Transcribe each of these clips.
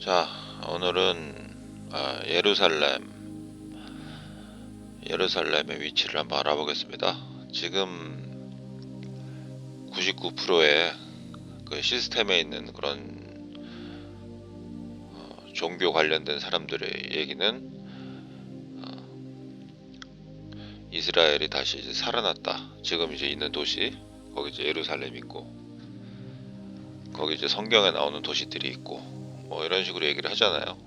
자, 오늘은 예루살렘의 위치를 한번 알아보겠습니다. 지금 99%의 그 시스템에 있는 그런 종교 관련된 사람들의 얘기는 이스라엘이 다시 이제 살아났다. 지금 이제 있는 도시, 거기 이제 예루살렘 있고, 거기 이제 성경에 나오는 도시들이 있고, 뭐 이런 식으로 얘기를 하잖아요.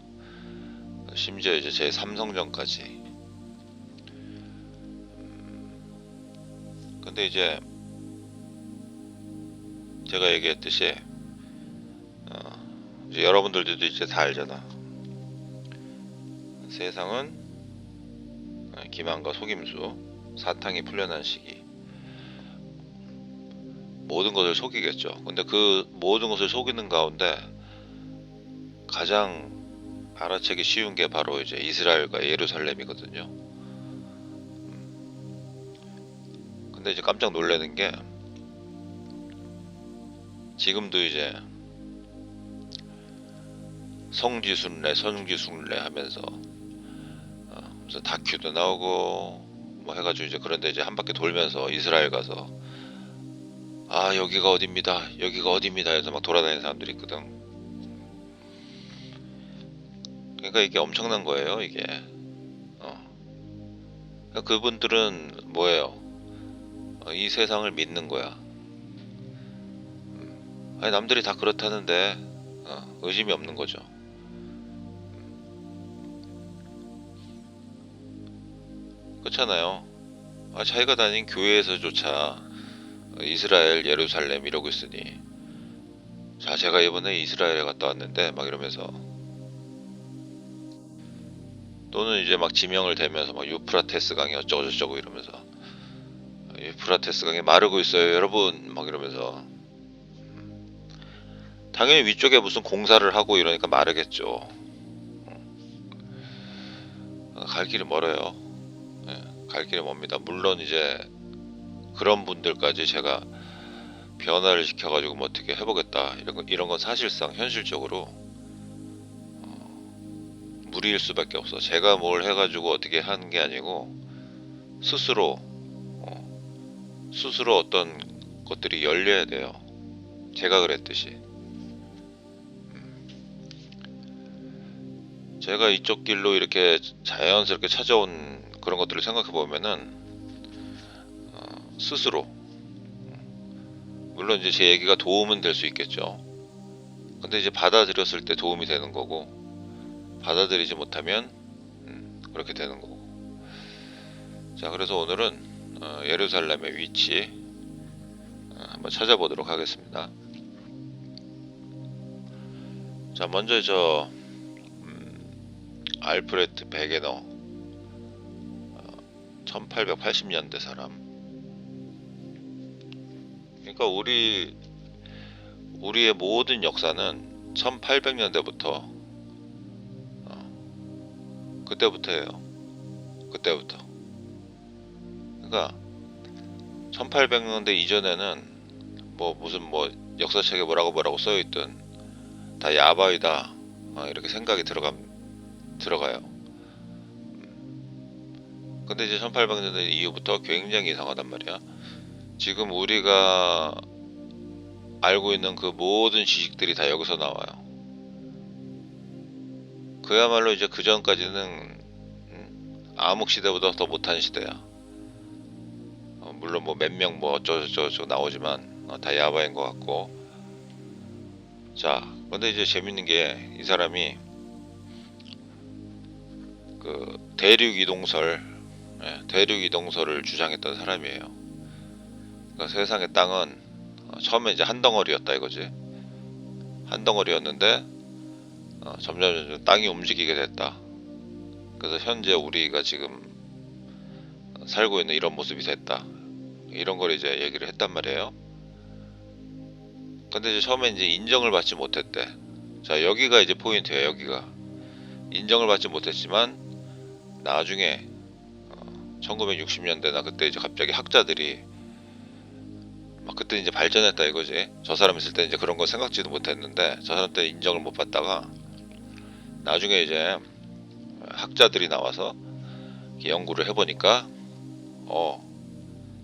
심지어 이제 제3성전까지. 근데 이제 제가 얘기했듯이 이제 여러분들도 이제 다 알잖아. 세상은 기만과 속임수, 사탕이 풀려난 시기, 모든 것을 속이겠죠. 근데 그 모든 것을 속이는 가운데 가장 알아채기 쉬운 게 바로 이제 이스라엘과 예루살렘이거든요. 근데 이제 깜짝 놀라는 게 지금도 이제 성지순례 하면서 무슨 다큐도 나오고 뭐 해가지고 이제 그런데 이제 한 바퀴 돌면서 이스라엘 가서 여기가 어딥니다 해서 막 돌아다니는 사람들이 있거든. 그러니까 이게 엄청난 거예요, 이게. 그러니까 그분들은 뭐예요? 이 세상을 믿는 거야. 아니, 남들이 다 그렇다는데 의심이 없는 거죠. 그렇잖아요. 자기가 다닌 교회에서조차 이스라엘, 예루살렘 이러고 있으니, 자, 제가 이번에 이스라엘에 갔다 왔는데 막 이러면서, 또는 이제 막 지명을 대면서 막 유프라테스 강이 어쩌고저쩌고 이러면서, 유프라테스 강이 마르고 있어요 여러분 막 이러면서, 당연히 위쪽에 무슨 공사를 하고 이러니까 마르겠죠. 갈 길이 멀어요. 갈 길이 멉니다. 물론 이제 그런 분들까지 제가 변화를 시켜가지고 뭐 어떻게 해보겠다 이런 건 사실상 현실적으로 무리일 수밖에 없어. 제가 뭘 해가지고 어떻게 하는 게 아니고 스스로 어떤 것들이 열려야 돼요. 제가 그랬듯이. 제가 이쪽 길로 이렇게 자연스럽게 찾아온 그런 것들을 생각해 보면은 스스로, 물론 이제 제 얘기가 도움은 될 수 있겠죠. 근데 이제 받아들였을 때 도움이 되는 거고, 받아들이지 못하면 그렇게 되는 거고. 자, 그래서 오늘은 예루살렘의 위치 한번 찾아보도록 하겠습니다. 자, 먼저 알프레트 베게너, 1880년대 사람. 그러니까 우리의 모든 역사는 1800년대부터 그때부터예요. 그때부터. 그러니까 1800년대 이전에는 무슨 역사책에 뭐라고 써있든 다 야바이다 이렇게 생각이 들어가요. 근데 이제 1800년대 이후부터 굉장히 이상하단 말이야. 지금 우리가 알고 있는 그 모든 지식들이 다 여기서 나와요. 그야말로 이제 그 전까지는 암흑시대보다 더 못한 시대야. 물론 몇 명 어쩌고저쩌고 나오지만 다 야바인 것 같고. 자, 근데 이제 재밌는 게 이 사람이 그 대륙 이동설, 대륙 이동설을 주장했던 사람이에요. 그러니까 세상의 땅은 처음에 이제 한 덩어리였다 이거지. 한 덩어리였는데 점점 땅이 움직이게 됐다. 그래서 현재 우리가 지금 살고 있는 이런 모습이 됐다. 이런 걸 이제 얘기를 했단 말이에요. 근데 이제 처음에 이제 인정을 받지 못했대. 자, 여기가 이제 포인트예요. 여기가 인정을 받지 못했지만 나중에 1960년대나 그때 이제 갑자기 학자들이 막 그때 이제 발전했다 이거지. 저 사람 있을 때 이제 그런 거 생각지도 못했는데 저 사람 때 인정을 못 받다가 나중에 이제 학자들이 나와서 연구를 해보니까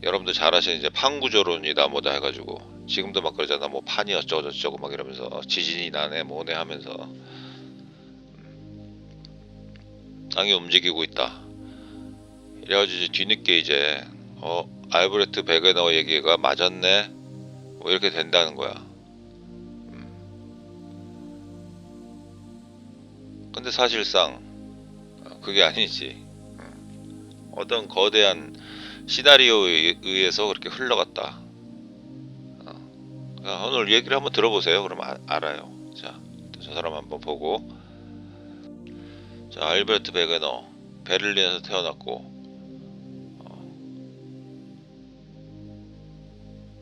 여러분들 잘 아시는 이제 판구조론이다 뭐다 해가지고 지금도 막 그러잖아. 뭐 판이 어쩌고 저쩌고 막 이러면서 지진이 나네 뭐네 하면서 땅이 움직이고 있다. 이래가지고 이제 뒤늦게 이제 알브레트 베게너 얘기가 맞았네 뭐 이렇게 된다는 거야. 근데 사실상 그게 아니지. 어떤 거대한 시나리오에 의해서 그렇게 흘러갔다. 오늘 얘기를 한번 들어보세요. 그럼 알아요. 자, 저 사람 한번 보고. 자, 알베르트 베게너 베를린에서 태어났고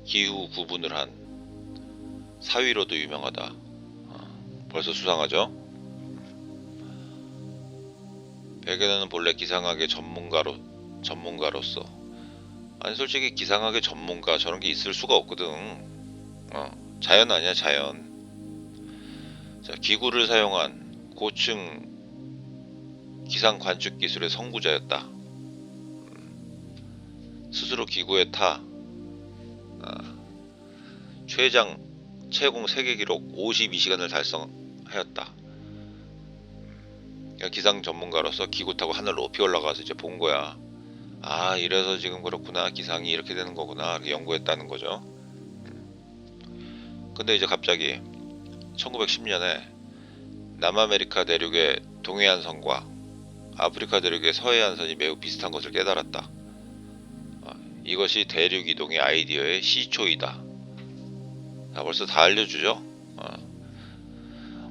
기후 구분을 한 사위로도 유명하다. 벌써 수상하죠? 베게너는 본래 기상학의 전문가로서 아니 솔직히 기상학의 전문가 저런 게 있을 수가 없거든. 자연 아니야 자연. 자, 기구를 사용한 고층 기상 관측 기술의 선구자였다. 스스로 기구에 타 최공 세계 기록 52시간을 달성하였다. 기상 전문가로서 기구 타고 하늘 높이 올라가서 이제 본 거야. 아, 이래서 지금 그렇구나. 기상이 이렇게 되는 거구나. 이렇게 연구했다는 거죠. 근데 이제 갑자기 1910년에 남아메리카 대륙의 동해안선과 아프리카 대륙의 서해안선이 매우 비슷한 것을 깨달았다. 이것이 대륙 이동의 아이디어의 시초이다. 자, 벌써 다 알려주죠.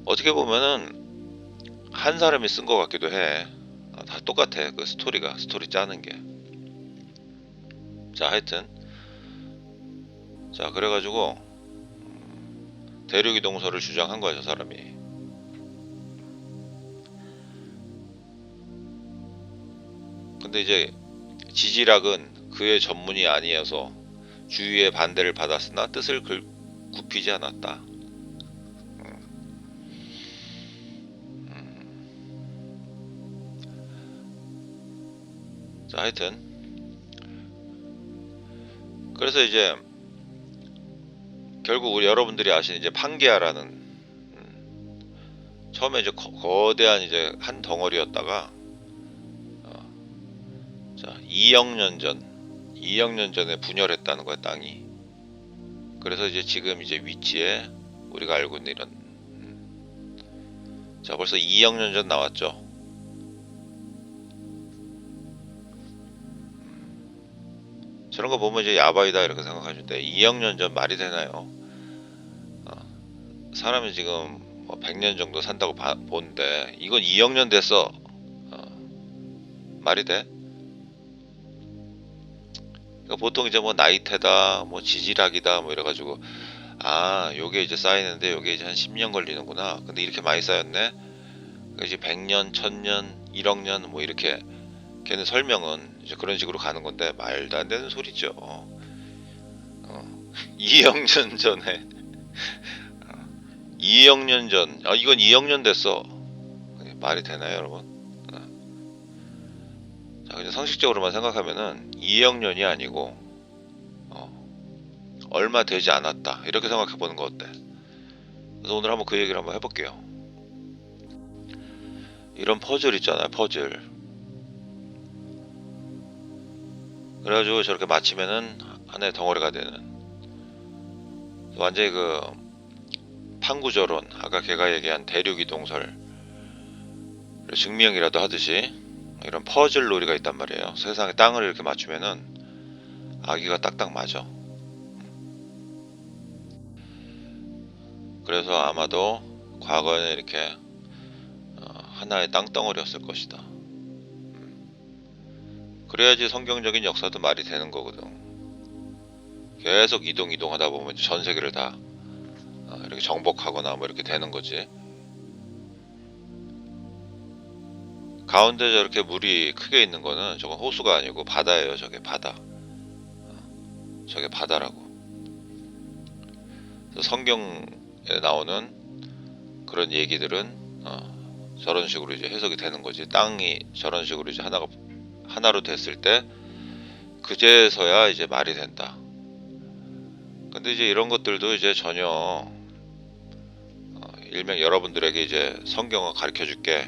어떻게 보면은 한 사람이 쓴 것 같기도 해. 다 똑같아. 그 스토리 짜는 게. 자, 하여튼 자, 그래가지고 대륙 이동설을 주장한 거야, 저 사람이. 근데 이제 지질학은 그의 전문이 아니어서 주위의 반대를 받았으나 뜻을 굽히지 않았다. 자, 하여튼 그래서 이제 결국 우리 여러분들이 아시는 이제 판게아라는 처음에 이제 거대한 이제 한 덩어리였다가 자, 2억 년 전에 분열했다는 거야, 땅이. 그래서 이제 지금 이제 위치에 우리가 알고 있는 이런 자, 벌써 2억 년 전 나왔죠. 저런 거 보면 이제 야바이다 이렇게 생각하시는데 2억 년 전 말이 되나요? 사람이 지금 뭐 100년 정도 산다고 보는데 이건 2억 년 됐어. 말이 돼? 그러니까 보통 이제 뭐 나이테다, 뭐 지질학이다, 뭐 이래가지고 요게 이제 쌓이는데 요게 이제 한 10년 걸리는구나. 근데 이렇게 많이 쌓였네. 그러니까 이제 100년, 1000년, 1억 년 뭐 이렇게 걔는 설명은 이제 그런 식으로 가는 건데 말도 안 되는 소리죠. 2억 년 전에 2억 년 전, 이건 2억 년 됐어. 말이 되나요, 여러분? 자, 그냥 상식적으로만 생각하면은 2억 년이 아니고 얼마 되지 않았다. 이렇게 생각해 보는 거 어때? 그래서 오늘 한번 그 얘기를 한번 해볼게요. 이런 퍼즐 있잖아요, 퍼즐. 그래가지고 저렇게 맞히면은 하나의 덩어리가 되는. 완전히 그 판구조론, 아까 걔가 얘기한 대륙 이동설 증명이라도 하듯이 이런 퍼즐 놀이가 있단 말이에요. 세상에 땅을 이렇게 맞추면은 아기가 딱딱 맞아. 그래서 아마도 과거에는 이렇게 하나의 땅덩어리였을 것이다. 그래야지 성경적인 역사도 말이 되는 거거든. 계속 이동하다 보면 전 세계를 다 이렇게 정복하거나 뭐 이렇게 되는 거지. 가운데 저렇게 물이 크게 있는 거는 저건 호수가 아니고 바다예요. 저게 바다. 저게 바다라고. 그래서 성경에 나오는 그런 얘기들은 저런 식으로 이제 해석이 되는 거지. 땅이 저런 식으로 이제 하나로 됐을 때 그제서야 이제 말이 된다. 근데 이제 이런 것들도 이제 전혀 일명 여러분들에게 이제 성경을 가르쳐 줄게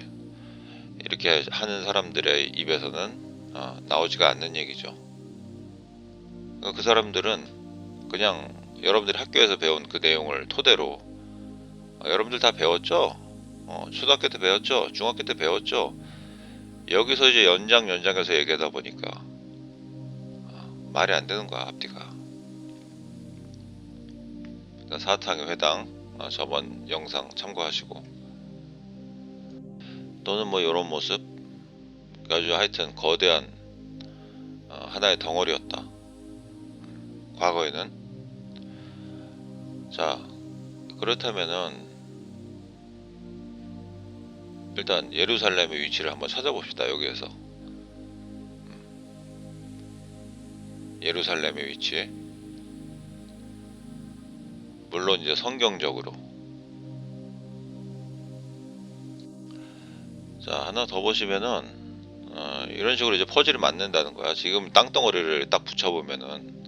이렇게 하는 사람들의 입에서는 나오지가 않는 얘기죠. 그 사람들은 그냥 여러분들이 학교에서 배운 그 내용을 토대로 여러분들 다 배웠죠? 초등학교 때 배웠죠? 중학교 때 배웠죠? 여기서 이제 연장해서 얘기하다 보니까 말이 안 되는 거야, 앞뒤가. 그러니까 사탕의 회당 저번 영상 참고하시고, 또는 뭐 이런 모습 아주 하여튼 거대한 하나의 덩어리였다, 과거에는. 자, 그렇다면은 일단 예루살렘의 위치를 한번 찾아봅시다. 여기에서 예루살렘의 위치, 물론 이제 성경적으로. 자, 하나 더 보시면은 이런 식으로 이제 퍼즐이 맞는다는 거야. 지금 땅덩어리를 딱 붙여보면은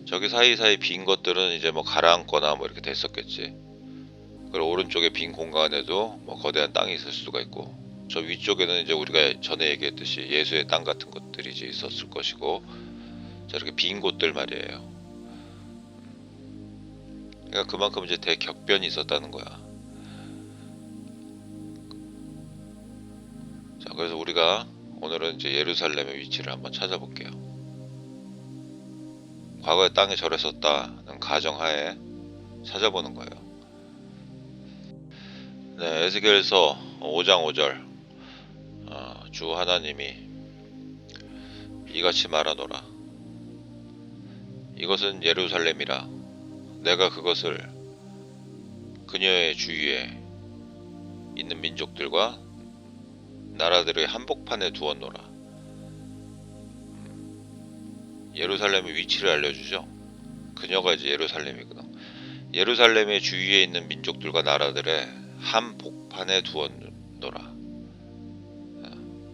저기 사이사이 빈 것들은 이제 뭐 가라앉거나 뭐 이렇게 됐었겠지. 그리고 오른쪽에 빈 공간에도 뭐 거대한 땅이 있을 수가 있고, 저 위쪽에는 이제 우리가 전에 얘기했듯이 예수의 땅 같은 것들이 이제 있었을 것이고, 저렇게 빈 곳들 말이에요. 그러니까 그만큼 이제 대격변이 있었다는 거야. 자, 그래서 우리가 오늘은 이제 예루살렘의 위치를 한번 찾아볼게요. 과거에 땅에 절했었다는 가정하에 찾아보는 거예요. 네, 에스겔서 5장 5절, 주 하나님이 이같이 말하노라. 이것은 예루살렘이라. 내가 그것을 그녀의 주위에 있는 민족들과 나라들의 한복판에 두었노라. 예루살렘의 위치를 알려주죠. 그녀가 이제 예루살렘이구나. 예루살렘의 주위에 있는 민족들과 나라들의 한복판에 두었노라.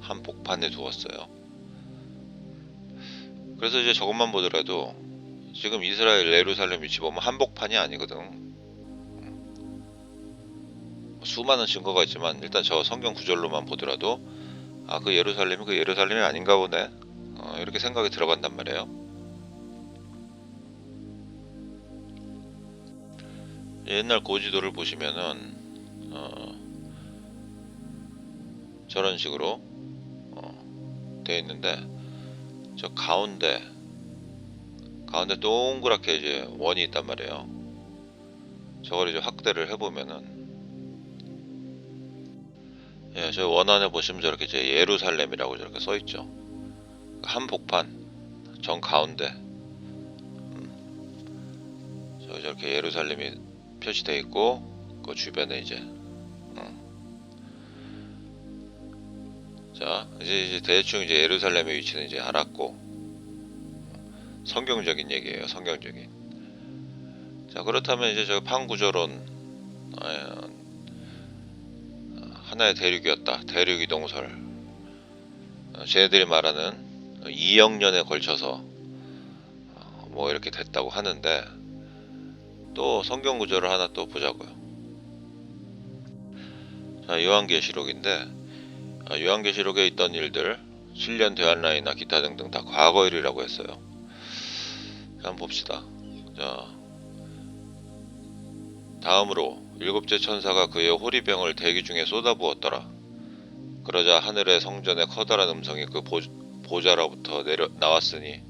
한복판에 두었어요. 그래서 이제 저것만 보더라도 지금 이스라엘 예루살렘 위치 보면 한복판이 아니거든. 수많은 증거가 있지만 일단 저 성경 구절로만 보더라도 그 예루살렘이 그 예루살렘이 아닌가 보네, 이렇게 생각이 들어간단 말이에요. 옛날 고지도를 보시면은 저런 식으로 되어 있는데, 저 가운데 동그랗게 이제 원이 있단 말이에요. 저걸 이제 확대를 해보면은, 예, 저 원 안에 보시면 저렇게 이제 예루살렘이라고 저렇게 써있죠. 한복판 정 가운데 저렇게 예루살렘이 표시되어 있고, 그 주변에 이제 자, 이제 대충 이제 예루살렘의 위치는 이제 알았고, 성경적인 얘기예요. 성경적인. 자, 그렇다면 이제 저 판구조론 하나의 대륙이었다. 대륙이동설. 쟤네들이 말하는 2억 년에 걸쳐서 뭐 이렇게 됐다고 하는데, 또 성경 구절을 하나 또 보자고요. 자, 요한계시록인데, 요한계시록에 있던 일들, 7년 대환란이나 기타 등등 다 과거 일이라고 했어요. 자, 한번 봅시다. 자, 다음으로 일곱째 천사가 그의 호리병을 대기 중에 쏟아부었더라. 그러자 하늘의 성전의 커다란 음성이 그 보좌로부터 내려 나왔으니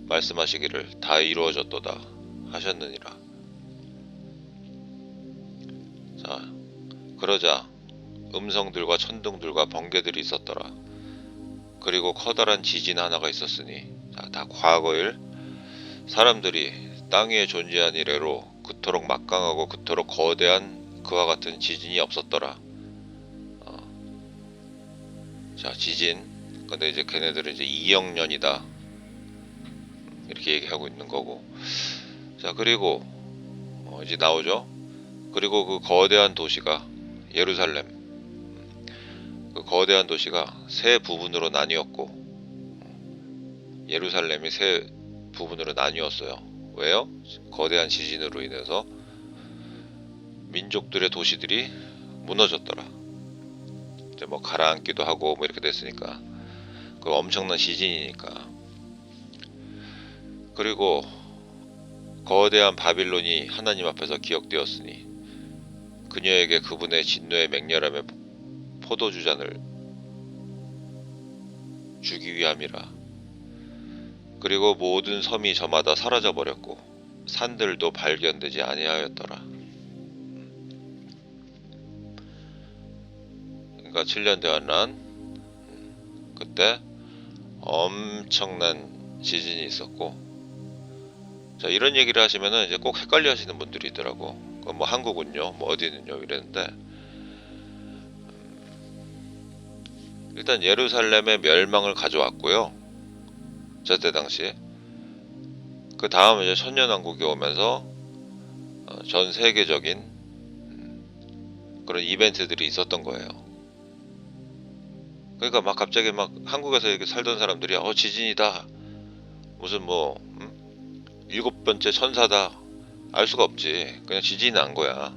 말씀하시기를 다 이루어졌도다 하셨느니라. 자, 그러자 음성들과 천둥들과 번개들이 있었더라. 그리고 커다란 지진 하나가 있었으니, 자, 다 과거일. 사람들이 땅 위에 존재한 이래로 그토록 막강하고 그토록 거대한 그와 같은 지진이 없었더라. 자, 지진. 근데 이제 걔네들은 이제 2억 년이다 이렇게 얘기하고 있는 거고. 자, 그리고 이제 나오죠. 그리고 그 거대한 도시가 예루살렘, 그 거대한 도시가 세 부분으로 나뉘었고, 예루살렘이 세 부분으로 나뉘었어요. 왜요? 거대한 지진으로 인해서 민족들의 도시들이 무너졌더라. 이제 뭐 가라앉기도 하고 뭐 이렇게 됐으니까, 그 엄청난 지진이니까. 그리고 거대한 바빌론이 하나님 앞에서 기억되었으니 그녀에게 그분의 진노의 맹렬함의 포도주잔을 주기 위함이라. 그리고 모든 섬이 저마다 사라져 버렸고 산들도 발견되지 아니하였더라. 그러니까 7년 대환란, 그때 엄청난 지진이 있었고. 자, 이런 얘기를 하시면은 이제 꼭 헷갈려 하시는 분들이 있더라고. 뭐 한국은요, 뭐 어디는요 이랬는데, 일단 예루살렘의 멸망을 가져왔고요. 저때 당시. 그 다음 이제 천년왕국이 오면서 전 세계적인 그런 이벤트들이 있었던 거예요. 그러니까 막 갑자기 막 한국에서 이렇게 살던 사람들이 지진이다, 무슨 뭐 일곱 번째 천사다, 알 수가 없지. 그냥 지진이 난 거야.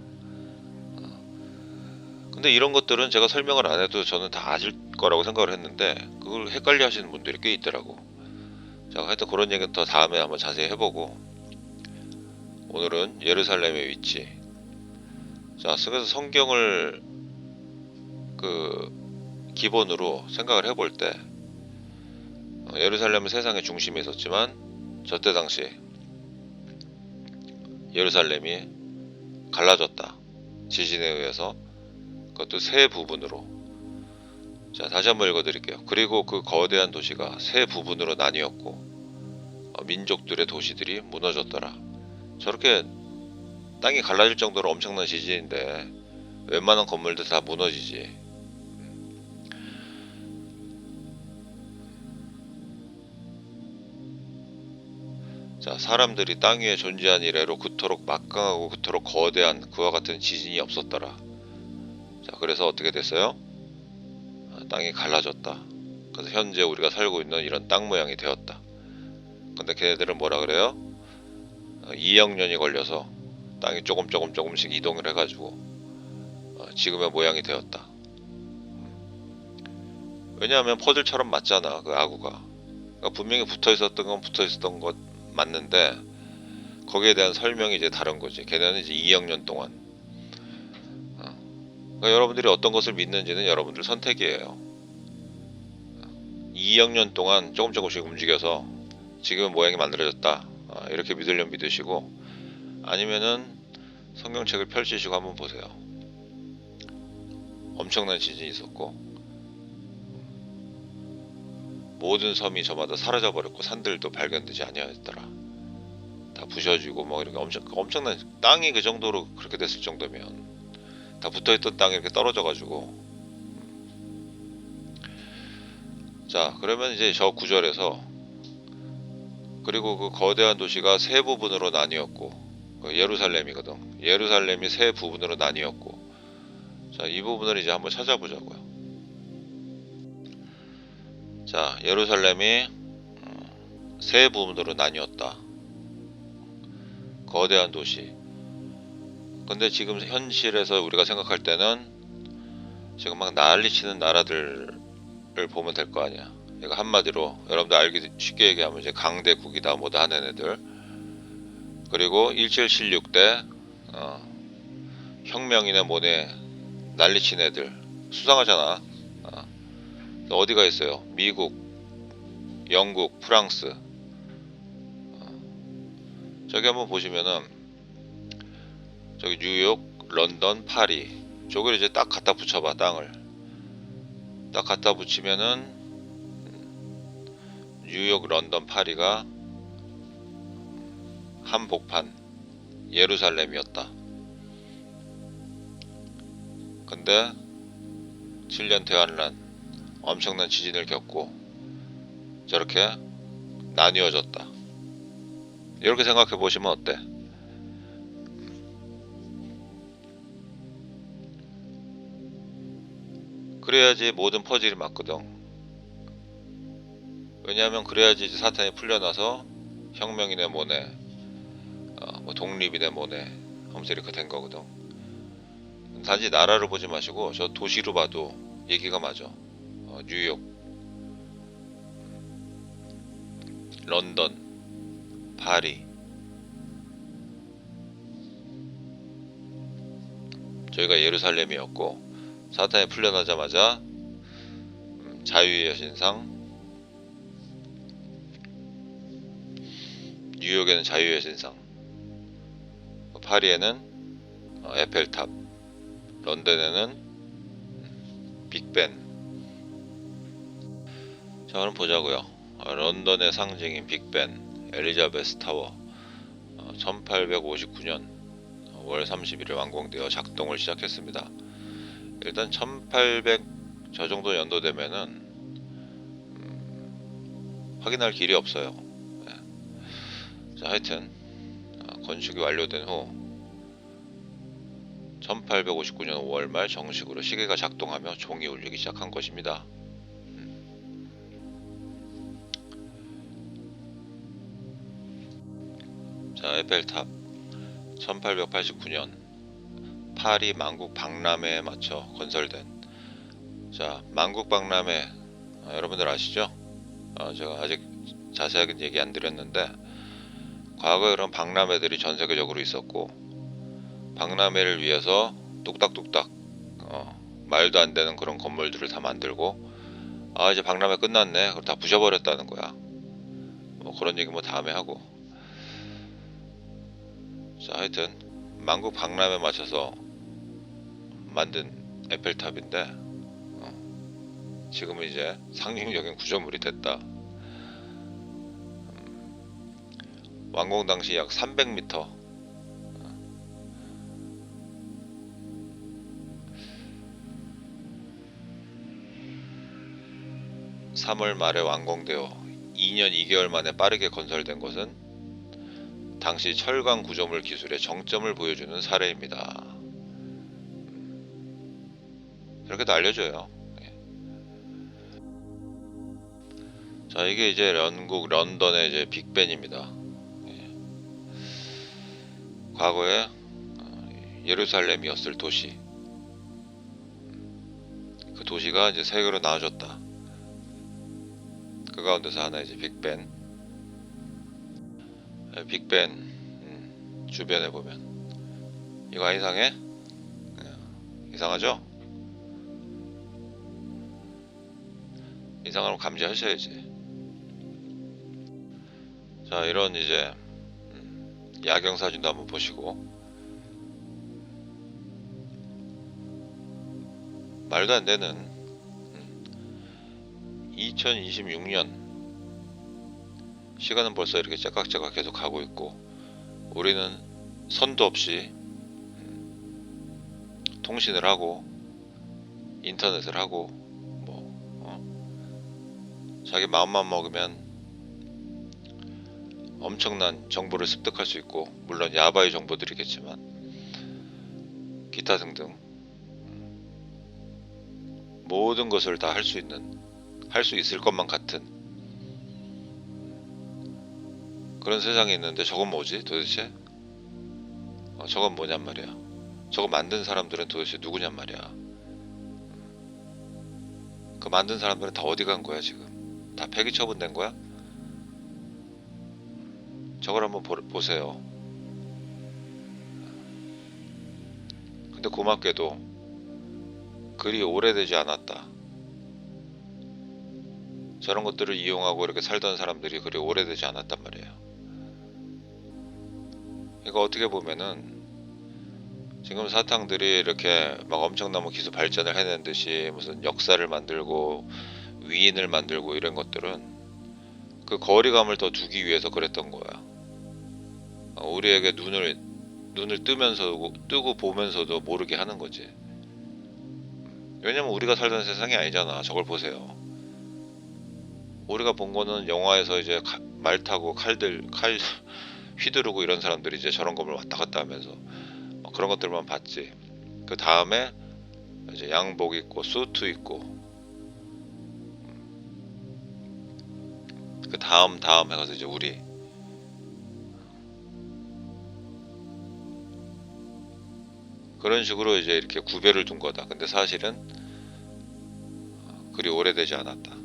근데 이런 것들은 제가 설명을 안 해도 저는 다 아실 거라고 생각을 했는데, 그걸 헷갈려 하시는 분들이 꽤 있더라고. 자, 하여튼 그런 얘기는 더 다음에 한번 자세히 해보고, 오늘은 예루살렘의 위치. 자, 그래서 성경을 그 기본으로 생각을 해볼 때, 예루살렘은 세상의 중심에 있었지만 저때 당시 예루살렘이 갈라졌다, 지진에 의해서. 그것도 세 부분으로. 자, 다시 한번 읽어드릴게요. 그리고 그 거대한 도시가 세 부분으로 나뉘었고 민족들의 도시들이 무너졌더라. 저렇게 땅이 갈라질 정도로 엄청난 지진인데 웬만한 건물들 다 무너지지. 자, 사람들이 땅 위에 존재한 이래로 그토록 막강하고 그토록 거대한 그와 같은 지진이 없었더라. 자, 그래서 어떻게 됐어요? 땅이 갈라졌다. 그래서 현재 우리가 살고 있는 이런 땅 모양이 되었다. 근데 걔네들은 뭐라 그래요? 2억 년이 걸려서 땅이 조금씩 이동을 해가지고 지금의 모양이 되었다. 왜냐하면 퍼즐처럼 맞잖아, 그 아구가. 그러니까 분명히 붙어있었던 건 붙어있었던 것 맞는데, 거기에 대한 설명이 이제 다른 거지. 걔네는 이제 2억 년 동안. 그러니까 여러분들이 어떤 것을 믿는지는 여러분들 선택이에요. 2억 년 동안 조금씩 움직여서 지금 모양이 만들어졌다, 이렇게 믿으려면 믿으시고, 아니면은 성경책을 펼치시고 한번 보세요. 엄청난 지진이 있었고 모든 섬이 저마다 사라져 버렸고 산들도 발견되지 아니하였더라. 다 부셔지고 뭐 이렇게 엄청난, 땅이 그 정도로 그렇게 됐을 정도면 다 붙어있던 땅이 이렇게 떨어져가지고. 자, 그러면 이제 저 구절에서 그리고 그 거대한 도시가 세 부분으로 나뉘었고, 예루살렘이거든. 예루살렘이 세 부분으로 나뉘었고. 자, 이 부분을 이제 한번 찾아보자고요. 자, 예루살렘이 세 부분으로 나뉘었다. 거대한 도시. 근데 지금 현실에서 우리가 생각할 때는 지금 막 난리치는 나라들을 보면 될 거 아니야. 이거 한마디로 여러분들 알기 쉽게 얘기하면 이제 강대국이다 뭐다 하는 애들. 그리고 1776 때 혁명이나 뭐네 난리친 애들. 수상하잖아. 어디가 있어요? 미국, 영국, 프랑스. 저기 한번 보시면은 저기 뉴욕, 런던, 파리. 저걸 이제 딱 갖다 붙여봐. 땅을 딱 갖다 붙이면은 뉴욕, 런던, 파리가 한복판 예루살렘이었다. 근데 7년 대환란 엄청난 지진을 겪고 저렇게 나뉘어졌다. 이렇게 생각해 보시면 어때? 그래야지 모든 퍼즐이 맞거든. 왜냐하면 그래야지 이제 사탄이 풀려나서 혁명이네 뭐네, 뭐 독립이네 뭐네 하면서 이렇게 된 거거든. 단지 나라를 보지 마시고 저 도시로 봐도 얘기가 맞아. 뉴욕, 런던, 파리. 저희가 예루살렘이었고 사탄이 풀려나자마자 자유의 여신상, 뉴욕에는 자유의 여신상, 파리에는 에펠탑, 런던에는 빅벤. 자, 그럼 보자고요. 런던의 상징인 빅벤, 엘리자베스 타워, 1859년 5월 31일 완공되어 작동을 시작했습니다. 일단 1800 저 정도 연도 되면은 확인할 길이 없어요. 네. 자, 하여튼 건축이 완료된 후 1859년 5월 말 정식으로 시계가 작동하며 종이 울리기 시작한 것입니다. 자, 에펠탑 1889년 파리 만국 박람회에 맞춰 건설된. 자, 만국 박람회 여러분들 아시죠? 제가 아직 자세하게 얘기 안 드렸는데 과거에 그런 박람회들이 전 세계적으로 있었고 박람회를 위해서 뚝딱뚝딱 말도 안 되는 그런 건물들을 다 만들고 이제 박람회 끝났네 그럼 다 부셔버렸다는 거야. 뭐 그런 얘기 뭐 다음에 하고. 자, 하여튼 만국 박람회에 맞춰서 만든 에펠탑인데 지금은 이제 상징적인 구조물이 됐다. 완공 당시 약 300m, 3월 말에 완공되어 2년 2개월 만에 빠르게 건설된 것은 당시 철강 구조물 기술의 정점을 보여주는 사례입니다. 이렇게도 알려줘요. 자, 이게 이제 영국 런던의 이제 빅벤입니다. 과거에 예루살렘이었을 도시. 그 도시가 이제 세 개로 나눠졌다. 그 가운데서 하나 이제 빅벤. 빅벤 주변에 보면 이거 안 이상해? 이상하죠? 이상하면 감지하셔야지. 자, 이런 이제 야경 사진도 한번 보시고. 말도 안 되는 2026년 시간은 벌써 이렇게 째깍째깍 계속 가고 있고 우리는 선도 없이 통신을 하고 인터넷을 하고 자기 마음만 먹으면 엄청난 정보를 습득할 수 있고 물론 야바이 정보들이겠지만 기타 등등 모든 것을 다 할 수 있을 것만 같은 그런 세상이 있는데 저건 뭐지 도대체? 저건 뭐냔 말이야. 저거 만든 사람들은 도대체 누구냔 말이야. 그 만든 사람들은 다 어디 간 거야 지금? 다 폐기 처분된 거야? 저걸 한번 보세요. 근데 고맙게도 그리 오래되지 않았다. 저런 것들을 이용하고 이렇게 살던 사람들이 그리 오래되지 않았단 말이에요. 이거 어떻게 보면은 지금 사탕들이 이렇게 막 엄청난 뭐 기술 발전을 해낸 듯이 무슨 역사를 만들고 위인을 만들고 이런 것들은 그 거리감을 더 두기 위해서 그랬던 거야. 우리에게 눈을 뜨고 보면서도 모르게 하는 거지. 왜냐면 우리가 살던 세상이 아니잖아. 저걸 보세요. 우리가 본 거는 영화에서 이제 말 타고 칼 휘두르고 이런 사람들이 이제 저런 거를 왔다 갔다 하면서 그런 것들만 봤지. 그 다음에 이제 양복 입고 수트 입고 그 다음 해가서 이제 우리 그런 식으로 이제 이렇게 구별을 둔 거다. 근데 사실은 그리 오래되지 않았다.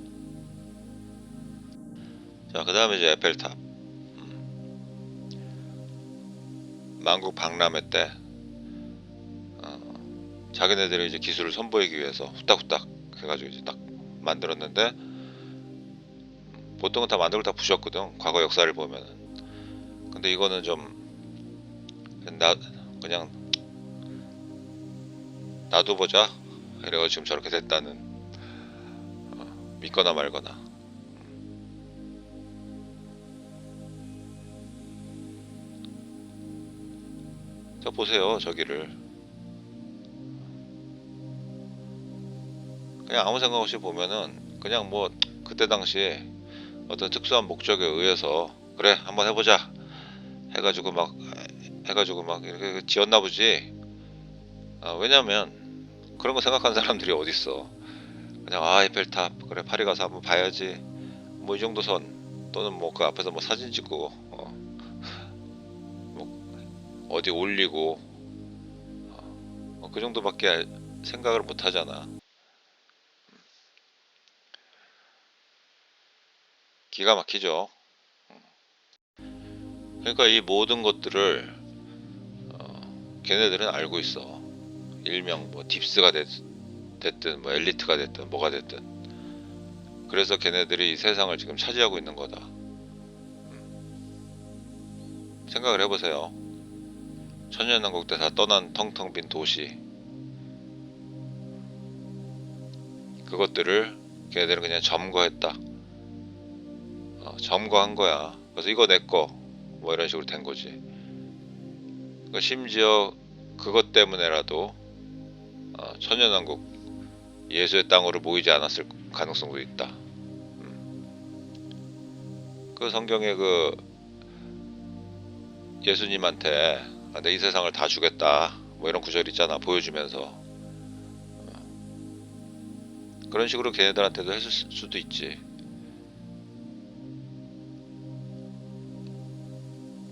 자, 그 다음에 이제 에펠탑. 만국 박람회 때 자기네들이 이제 기술을 선보이기 위해서 후딱후딱 해가지고 이제 딱 만들었는데 보통은 다 만들고 다 부셨거든. 과거 역사를 보면은. 근데 이거는 좀 그냥 놔둬보자 이래가지고 지금 저렇게 됐다는, 믿거나 말거나. 자, 보세요 저기를. 그냥 아무 생각 없이 보면은 그냥 뭐 그때 당시에 어떤 특수한 목적에 의해서 그래 한번 해보자 해가지고 막 이렇게 지었나 보지. 왜냐면 그런 거 생각하는 사람들이 어딨어. 그냥 에펠탑 그래 파리 가서 한번 봐야지 뭐 이 정도 선, 또는 뭐 그 앞에서 뭐 사진 찍고 뭐 어디 올리고 그 정도밖에 생각을 못 하잖아. 기가 막히죠. 그러니까 이 모든 것들을 걔네들은 알고 있어. 일명 뭐 딥스가 됐든 뭐 엘리트가 됐든 뭐가 됐든. 그래서 걔네들이 이 세상을 지금 차지하고 있는 거다. 생각을 해보세요. 천년왕국 때 다 떠난 텅텅 빈 도시, 그것들을 걔네들은 그냥 점거했다. 점거한 거야. 그래서 이거 내꺼 뭐 이런 식으로 된 거지. 그러니까 심지어 그것 때문에라도 천년왕국 예수의 땅으로 모이지 않았을 가능성도 있다. 그 성경에 그 예수님한테 내 이 세상을 다 주겠다 뭐 이런 구절 있잖아. 보여주면서 그런 식으로 걔네들한테도 했을 수도 있지.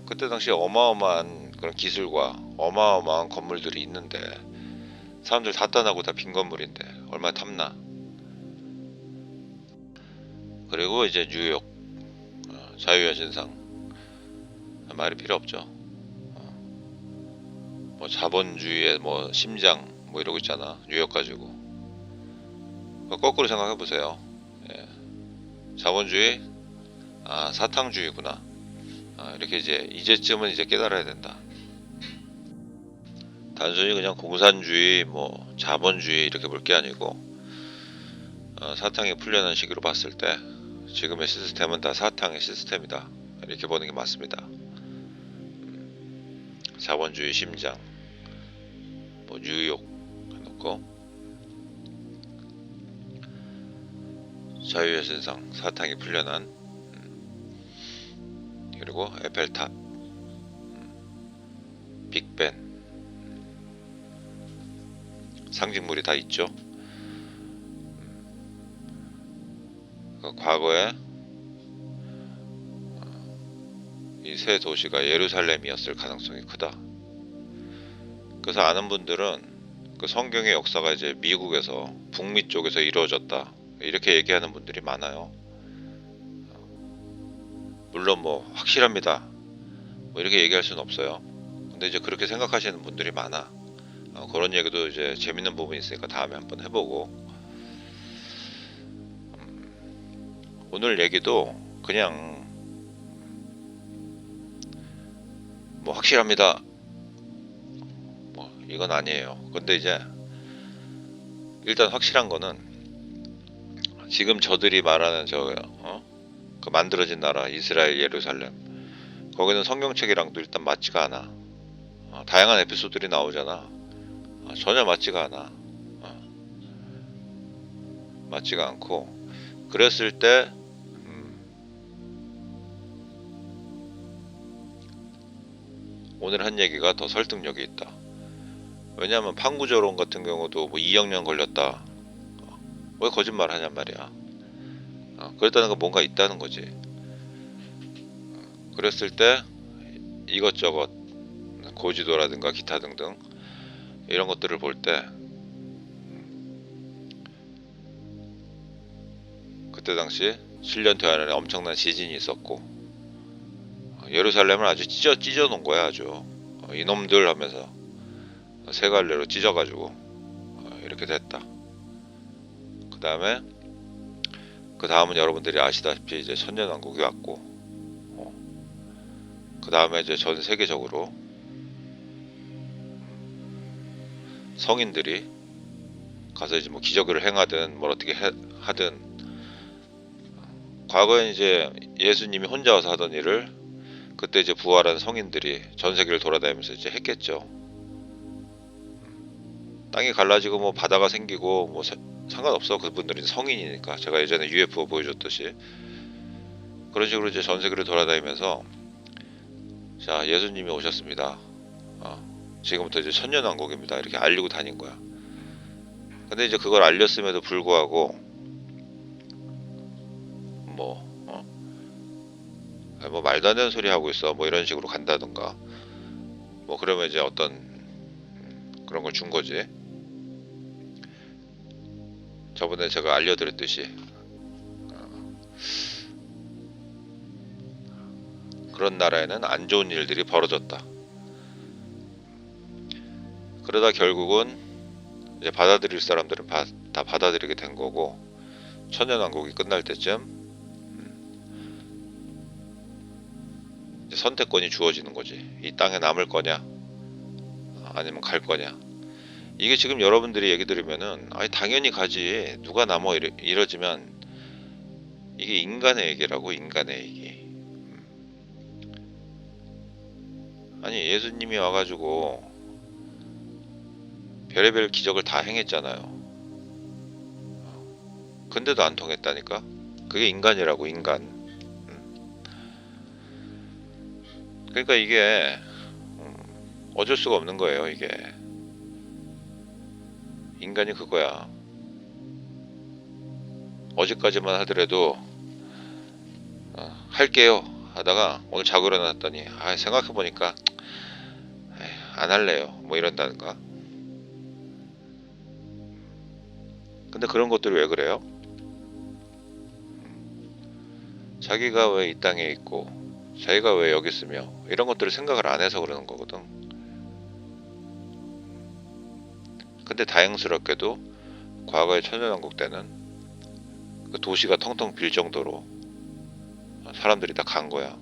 그때 당시에 어마어마한 그런 기술과 어마어마한 건물들이 있는데 사람들 다 떠나고 다 빈 건물인데 얼마나 탐나. 그리고 이제 뉴욕 자유의 신상 말이 필요 없죠. 뭐 자본주의의 뭐 심장 뭐 이러고 있잖아. 뉴욕 가지고 거꾸로 생각해 보세요. 예. 자본주의 사탕주의구나. 이렇게 이제쯤은 이제 깨달아야 된다. 단순히 그냥 공산주의 뭐 자본주의 이렇게 볼 게 아니고 사탕이 풀려난 시기로 봤을 때 지금의 시스템은 다 사탕의 시스템이다 이렇게 보는 게 맞습니다. 자본주의 심장 뭐 뉴욕 해놓고 자유의 신상 사탕이 풀려난 그리고 에펠탑 빅벤 상징물이 다 있죠. 과거에 이 새 도시가 예루살렘이었을 가능성이 크다. 그래서 아는 분들은 그 성경의 역사가 이제 미국에서 북미 쪽에서 이루어졌다 이렇게 얘기하는 분들이 많아요. 물론 뭐 확실합니다 뭐 이렇게 얘기할 수는 없어요. 근데 이제 그렇게 생각하시는 분들이 많아. 그런 얘기도 이제 재밌는 부분이 있으니까 다음에 한번 해보고 오늘 얘기도 그냥 뭐 확실합니다 뭐 이건 아니에요. 근데 이제 일단 확실한 거는 지금 저들이 말하는 그 만들어진 나라 이스라엘 예루살렘, 거기는 성경책이랑도 일단 맞지가 않아. 다양한 에피소드들이 나오잖아. 전혀 맞지가 않아. 맞지가 않고, 그랬을 때 오늘 한 얘기가 더 설득력이 있다. 왜냐하면 판구조론 같은 경우도 뭐 2억 년 걸렸다. 왜 거짓말 하냔 말이야. 그랬다는 건 뭔가 있다는 거지. 그랬을 때 이것저것 고지도라든가 기타 등등 이런 것들을 볼 때 그때 당시 7년 되안에 엄청난 지진이 있었고 예루살렘을 아주 찢어 놓은 거야. 아주 이놈들 하면서 세 갈래로 찢어가지고 이렇게 됐다. 그 다음은 여러분들이 아시다시피 이제 천년왕국이 왔고, 그 다음에 이제 전 세계적으로 성인들이 가서 이제 뭐 기적을 행하든 뭘 어떻게 하든, 과거엔 이제 예수님이 혼자 와서 하던 일을 그때 이제 부활한 성인들이 전 세계를 돌아다니면서 이제 했겠죠. 땅이 갈라지고 뭐 바다가 생기고 뭐 상관없어. 그분들은 성인이니까. 제가 예전에 UFO 보여줬듯이 그런 식으로 이제 전 세계를 돌아다니면서 자, 예수님이 오셨습니다. 지금부터 이제 천년왕국입니다. 이렇게 알리고 다닌 거야. 근데 이제 그걸 알렸음에도 불구하고 뭐 말도 안 되는 소리 하고 있어. 뭐 이런 식으로 간다던가. 뭐 그러면 이제 어떤 그런 걸 준 거지. 저번에 제가 알려드렸듯이 그런 나라에는 안 좋은 일들이 벌어졌다. 그러다 결국은 이제 받아들일 사람들은 다 받아들이게 된 거고, 천년왕국이 끝날 때쯤 이제 선택권이 주어지는 거지. 이 땅에 남을 거냐 아니면 갈 거냐. 이게 지금 여러분들이 얘기 들으면은 아니 당연히 가지, 누가 남어 이러지만 이게 인간의 얘기라고. 인간의 얘기. 아니 예수님이 와가지고 별의별 기적을 다 행했잖아요. 근데도 안 통했다니까. 그게 인간이라고. 인간. 그러니까 이게 어쩔 수가 없는 거예요. 이게 인간이 그거야. 어제까지만 하더라도 할게요 하다가 오늘 자고 일어났더니 생각해보니까 안 할래요 뭐 이런다든가. 근데 그런 것들이 왜 그래요? 자기가 왜 이 땅에 있고 자기가 왜 여기 있으며 이런 것들을 생각을 안 해서 그러는 거거든. 근데 다행스럽게도 과거의 천연왕국 때는 그 도시가 텅텅 빌 정도로 사람들이 다 간 거야.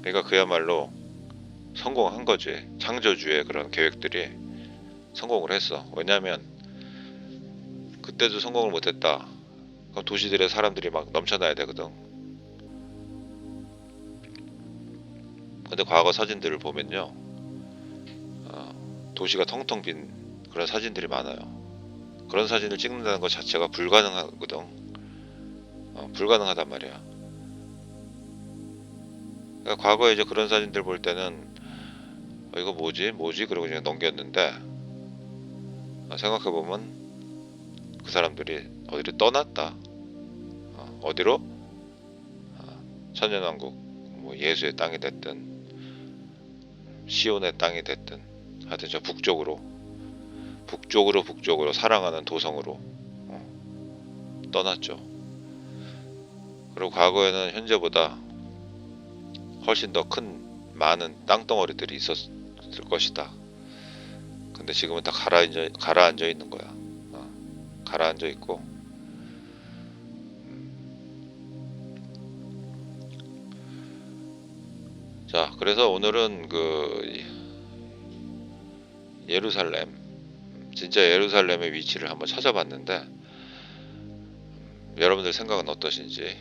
그러니까 그야말로 성공한 거지. 창조주의 그런 계획들이 성공을 했어. 왜냐하면 그때도 성공을 못했다. 그럼 도시들의 사람들이 막 넘쳐나야 되거든. 근데 과거 사진들을 보면요, 도시가 텅텅 빈 그런 사진들이 많아요. 그런 사진을 찍는다는 것 자체가 불가능하거든. 불가능하단 말이야. 그러니까 과거에 이제 그런 사진들 볼 때는 이거 뭐지 그러고 그냥 넘겼는데, 생각해보면 그 사람들이 어디를 떠났다. 어디로? 천년왕국, 뭐 예수의 땅이 됐든 시온의 땅이 됐든 하여튼 저 북쪽으로 사랑하는 도성으로 떠났죠. 그리고 과거에는 현재보다 훨씬 더 큰 많은 땅덩어리들이 있었을 것이다. 근데 지금은 다 가라앉아 있는 거야. 가라앉아 있고, 자, 그래서 오늘은 예루살렘, 진짜 예루살렘의 위치를 한번 찾아봤는데, 여러분들 생각은 어떠신지